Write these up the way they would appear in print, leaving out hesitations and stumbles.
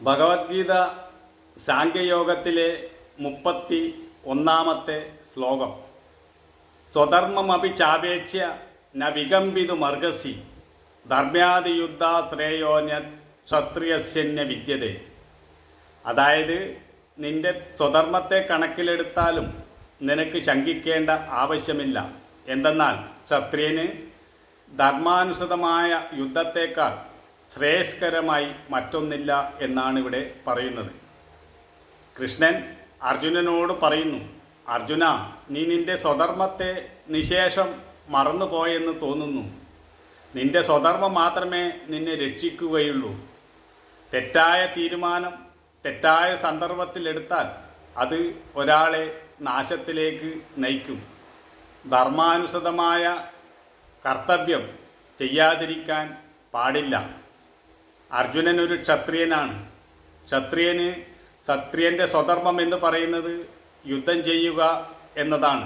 ഭഗവത്ഗീത സാഖ്യയോഗത്തിലെ 31-ാമത്തെ ശ്ലോകം. സ്വധർമ്മമപി ചാപേക്ഷ്യ ന വികമ്പിതുമർഹസി ധർമ്മ്യാദിയുദ്ധാ ശ്രേയോന്യ ക്ഷത്രിയസ്യന്യ വിദ്യതേ. അതായത്, നിന്റെ സ്വധർമ്മത്തെ കണക്കിലെടുത്താലും നിനക്ക് ശങ്കിക്കേണ്ട ആവശ്യമില്ല. എന്തെന്നാൽ ക്ഷത്രിയന് ധർമാനുസൃതമായ യുദ്ധത്തേക്കാൾ ശ്രേയസ്കരമായി മറ്റൊന്നില്ല എന്നാണ് ഇവിടെ പറയുന്നത്. കൃഷ്ണൻ അർജുനനോട് പറയുന്നു, അർജുന, നീ നിന്റെ സ്വധർമ്മത്തെ നിശേഷം മറന്നുപോയെന്ന് തോന്നുന്നു. നിന്റെ സ്വധർമ്മം മാത്രമേ നിന്നെ രക്ഷിക്കുകയുള്ളൂ. തെറ്റായ തീരുമാനം തെറ്റായ സന്ദർഭത്തിലെടുത്താൽ അത് ഒരാളെ നാശത്തിലേക്ക് നയിക്കും. ധർമാനുസൃതമായ കർത്തവ്യം ചെയ്യാതിരിക്കാൻ പാടില്ല. അർജുനൻ ഒരു ക്ഷത്രിയനാണ്. ക്ഷത്രിയൻ്റെ സ്വധർമ്മം എന്ന് പറയുന്നത് യുദ്ധം ചെയ്യുക എന്നതാണ്.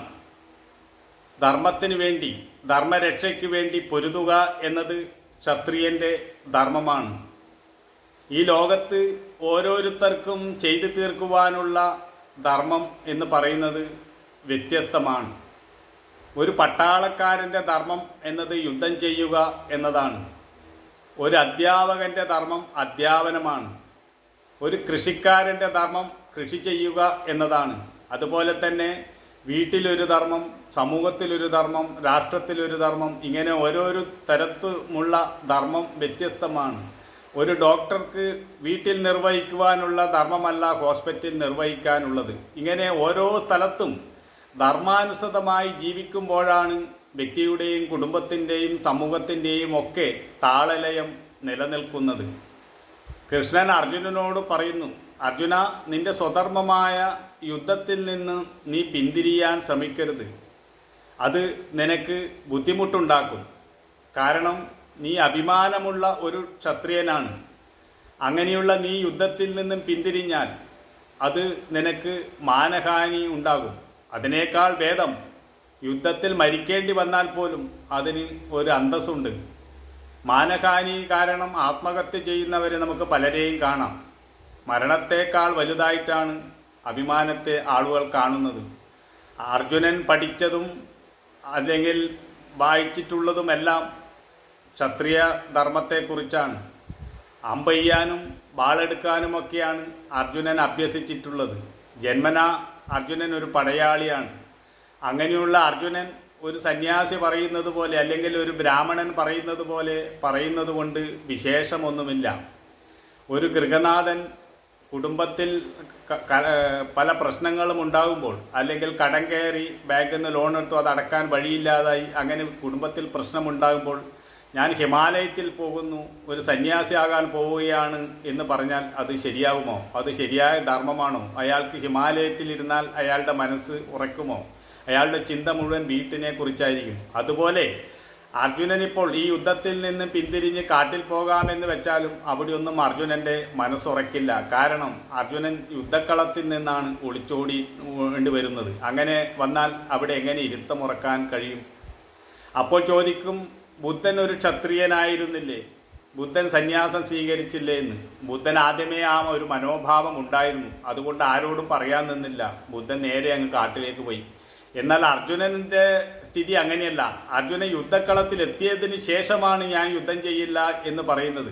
ധർമ്മത്തിന് വേണ്ടി, ധർമ്മരക്ഷയ്ക്ക് വേണ്ടി പൊരുതുക എന്നത് ക്ഷത്രിയൻ്റെ ധർമ്മമാണ്. ഈ ലോകത്ത് ഓരോരുത്തർക്കും ചെയ്തു തീർക്കുവാനുള്ള ധർമ്മം എന്ന് പറയുന്നത് വ്യത്യസ്തമാണ്. ഒരു പട്ടാളക്കാരൻ്റെ ധർമ്മം എന്നത് യുദ്ധം ചെയ്യുക എന്നതാണ്. ഒരു അധ്യാപകൻ്റെ ധർമ്മം അധ്യാപനമാണ്. ഒരു കൃഷിക്കാരൻ്റെ ധർമ്മം കൃഷി ചെയ്യുക എന്നതാണ്. അതുപോലെ തന്നെ വീട്ടിലൊരു ധർമ്മം, സമൂഹത്തിലൊരു ധർമ്മം, രാഷ്ട്രത്തിലൊരു ധർമ്മം, ഇങ്ങനെ ഓരോരോ തരത്തിലുള്ള ധർമ്മം വ്യത്യസ്തമാണ്. ഒരു ഡോക്ടർക്ക് വീട്ടിൽ നിർവഹിക്കുവാനുള്ള ധർമ്മമല്ല ഹോസ്പിറ്റലിൽ നിർവഹിക്കാനുള്ളത്. ഇങ്ങനെ ഓരോ സ്ഥലത്തും ധർമാനുസൃതമായി ജീവിക്കുമ്പോഴാണ് വ്യക്തിയുടെയും കുടുംബത്തിൻ്റെയും സമൂഹത്തിൻ്റെയും ഒക്കെ താളലയം നിലനിൽക്കുന്നത്. കൃഷ്ണൻ അർജുനനോട് പറയുന്നു, അർജുന, നിന്റെ സ്വധർമ്മമായ യുദ്ധത്തിൽ നിന്ന് നീ പിന്തിരിയാൻ ശ്രമിക്കരുത്. അത് നിനക്ക് ബുദ്ധിമുട്ടുണ്ടാക്കും. കാരണം നീ അഭിമാനമുള്ള ഒരു ക്ഷത്രിയനാണ്. അങ്ങനെയുള്ള നീ യുദ്ധത്തിൽ നിന്നും പിന്തിരിഞ്ഞാൽ അത് നിനക്ക് മാനഹാനി ഉണ്ടാകും. അതിനേക്കാൾ ഭേദം യുദ്ധത്തിൽ മരിക്കേണ്ടി വന്നാൽ പോലും അതിന് ഒരു അന്തസ്സുണ്ട്. മാനഹാനി കാരണം ആത്മഹത്യ ചെയ്യുന്നവരെ നമുക്ക് പലരെയും കാണാം. മരണത്തേക്കാൾ വലുതായിട്ടാണ് അഭിമാനത്തെ ആളുകൾ കാണുന്നത്. അർജുനൻ പഠിച്ചതും അല്ലെങ്കിൽ വായിച്ചിട്ടുള്ളതുമെല്ലാം ക്ഷത്രിയ ധർമ്മത്തെക്കുറിച്ചാണ്. അമ്പെയ്യാനും വാളെടുക്കാനുമൊക്കെയാണ് അർജുനൻ അഭ്യസിച്ചിട്ടുള്ളത്. ജന്മനാ അർജുനൻ ഒരു പടയാളിയാണ്. അങ്ങനെയുള്ള അർജുനൻ ഒരു സന്യാസി പറയുന്നത് പോലെ അല്ലെങ്കിൽ ഒരു ബ്രാഹ്മണൻ പറയുന്നത് പോലെ പറയുന്നത് കൊണ്ട് വിശേഷമൊന്നുമില്ല. ഒരു ഗൃഹനാഥൻ കുടുംബത്തിൽ പല പ്രശ്നങ്ങളും ഉണ്ടാകുമ്പോൾ, അല്ലെങ്കിൽ കടം കയറി ബാങ്കിൽ നിന്ന് ലോൺ എടുത്തു അത് അടക്കാൻ വഴിയില്ലാതായി, അങ്ങനെ കുടുംബത്തിൽ പ്രശ്നമുണ്ടാകുമ്പോൾ ഞാൻ ഹിമാലയത്തിൽ പോകുന്നു, ഒരു സന്യാസിയാകാൻ പോവുകയാണ് എന്ന് പറഞ്ഞാൽ അത് ശരിയാകുമോ? അത് ശരിയായ ധർമ്മമാണോ? അയാൾക്ക് ഹിമാലയത്തിലിരുന്നാൽ അയാളുടെ മനസ്സ് ഉറക്കുമോ? അയാളുടെ ചിന്ത മുഴുവൻ വീട്ടിനെ കുറിച്ചായിരിക്കും. അതുപോലെ അർജുനനിപ്പോൾ ഈ യുദ്ധത്തിൽ നിന്ന് പിന്തിരിഞ്ഞ് കാട്ടിൽ പോകാമെന്ന് വെച്ചാലും അവിടെയൊന്നും അർജുനൻ്റെ മനസ്സുറക്കില്ല. കാരണം അർജുനൻ യുദ്ധക്കളത്തിൽ നിന്നാണ് ഒളിച്ചോടി വരുന്നത്. അങ്ങനെ വന്നാൽ അവിടെ എങ്ങനെ ഇരുത്തമുറക്കാൻ കഴിയും? അപ്പോൾ ചോദിക്കും, ബുദ്ധൻ ഒരു ക്ഷത്രിയനായിരുന്നില്ലേ? ബുദ്ധൻ സന്യാസം സ്വീകരിച്ചില്ലേ എന്ന്. ബുദ്ധൻ ആദ്യമേ ആ ഒരു മനോഭാവം ഉണ്ടായിരുന്നു. അതുകൊണ്ട് ആരോടും പറയാൻ നിന്നില്ല. ബുദ്ധൻ നേരെ അങ്ങ് കാട്ടിലേക്ക് പോയി. എന്നാൽ അർജുനൻ്റെ സ്ഥിതി അങ്ങനെയല്ല. അർജുനൻ യുദ്ധക്കളത്തിൽ എത്തിയതിന് ശേഷമാണ് ഞാൻ യുദ്ധം ചെയ്യില്ല എന്ന് പറയുന്നത്.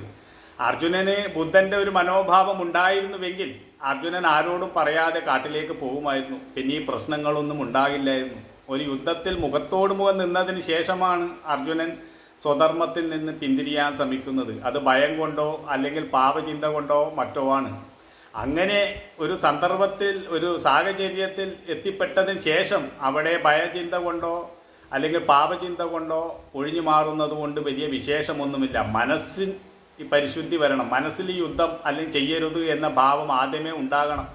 അർജുനന് ബുദ്ധൻ്റെ ഒരു മനോഭാവം ഉണ്ടായിരുന്നുവെങ്കിൽ അർജുനൻ ആരോടും പറയാതെ കാട്ടിലേക്ക് പോകുമായിരുന്നു. പിന്നെ ഈ പ്രശ്നങ്ങളൊന്നും ഉണ്ടാകില്ലായിരുന്നു. ഒരു യുദ്ധത്തിൽ മുഖത്തോട് മുഖം നിന്നതിന് ശേഷമാണ് അർജുനൻ സ്വധർമ്മത്തിൽ നിന്ന് പിന്തിരിയാൻ ശ്രമിക്കുന്നത്. അത് ഭയം കൊണ്ടോ അല്ലെങ്കിൽ പാപചിന്ത കൊണ്ടോ മറ്റോ ആണ്. അങ്ങനെ ഒരു സന്ദർഭത്തിൽ, ഒരു സാഹചര്യത്തിൽ എത്തിപ്പെട്ടതിന് ശേഷം അവിടെ ഭയചിന്ത കൊണ്ടോ അല്ലെങ്കിൽ പാപചിന്ത കൊണ്ടോ ഒഴിഞ്ഞു മാറുന്നത് കൊണ്ട് വലിയ വിശേഷമൊന്നുമില്ല. മനസ്സിൽ ഈ പരിശുദ്ധി വരണം. മനസ്സിൽ ഈ യുദ്ധം അല്ലെങ്കിൽ ചെയ്യരുത് എന്ന ഭാവം ആദ്യമേ ഉണ്ടാകണം.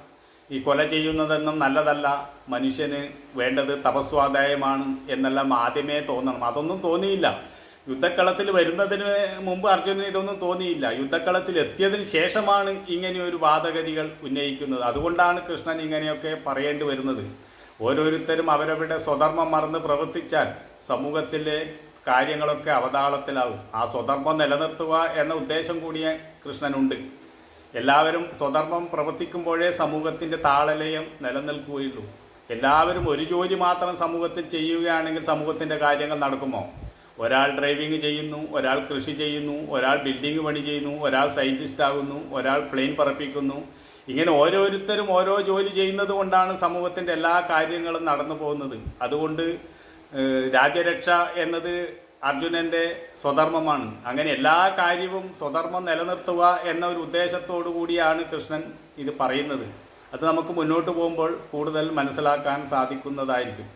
ഈ കൊല ചെയ്യുന്നതൊന്നും നല്ലതല്ല, മനുഷ്യന് വേണ്ടത് തപസ്വാദായമാണ് എന്നെല്ലാം ആദ്യമേ തോന്നണം. അതൊന്നും തോന്നിയില്ല. യുദ്ധക്കളത്തിൽ വരുന്നതിന് മുമ്പ് അർജുനന് ഇതൊന്നും തോന്നിയില്ല. യുദ്ധക്കളത്തിൽ എത്തിയതിന് ശേഷമാണ് ഇങ്ങനെയൊരു വാദഗതികൾ ഉന്നയിക്കുന്നത്. അതുകൊണ്ടാണ് കൃഷ്ണൻ ഇങ്ങനെയൊക്കെ പറയേണ്ടി വരുന്നത്. ഓരോരുത്തരും അവരവരുടെ സ്വധർമ്മം മറന്ന് പ്രവർത്തിച്ചാൽ സമൂഹത്തിലെ കാര്യങ്ങളൊക്കെ അവതാളത്തിലാവും. ആ സ്വധർമ്മം നിലനിർത്തുക എന്ന ഉദ്ദേശം കൂടിയ കൃഷ്ണനുണ്ട്. എല്ലാവരും സ്വധർമ്മം പ്രവർത്തിക്കുമ്പോഴേ സമൂഹത്തിൻ്റെ താളലയം നിലനിൽക്കുകയുള്ളൂ. എല്ലാവരും ഒരു ജോലി മാത്രം സമൂഹത്തിൽ ചെയ്യുകയാണെങ്കിൽ സമൂഹത്തിൻ്റെ കാര്യങ്ങൾ നടക്കുമോ? ഒരാൾ ഡ്രൈവിംഗ് ചെയ്യുന്നു, ഒരാൾ കൃഷി ചെയ്യുന്നു, ഒരാൾ ബിൽഡിംഗ് പണി ചെയ്യുന്നു, ഒരാൾ സയൻറ്റിസ്റ്റ് ആകുന്നു, ഒരാൾ പ്ലെയിൻ പറപ്പിക്കുന്നു. ഇങ്ങനെ ഓരോരുത്തരും ഓരോ ജോലി ചെയ്യുന്നത് കൊണ്ടാണ് സമൂഹത്തിൻ്റെ എല്ലാ കാര്യങ്ങളും നടന്നു പോകുന്നത്. അതുകൊണ്ട് രാജ്യരക്ഷ എന്നത് അർജുനൻ്റെ സ്വധർമ്മമാണ്. അങ്ങനെ എല്ലാ കാര്യവും സ്വധർമ്മം നിലനിർത്തുക എന്ന ഒരു ഉദ്ദേശത്തോടു കൂടിയാണ് കൃഷ്ണൻ ഇത് പറയുന്നത്. അത് നമുക്ക് മുന്നോട്ട് പോകുമ്പോൾ കൂടുതൽ മനസ്സിലാക്കാൻ സാധിക്കുന്നതായിരിക്കും.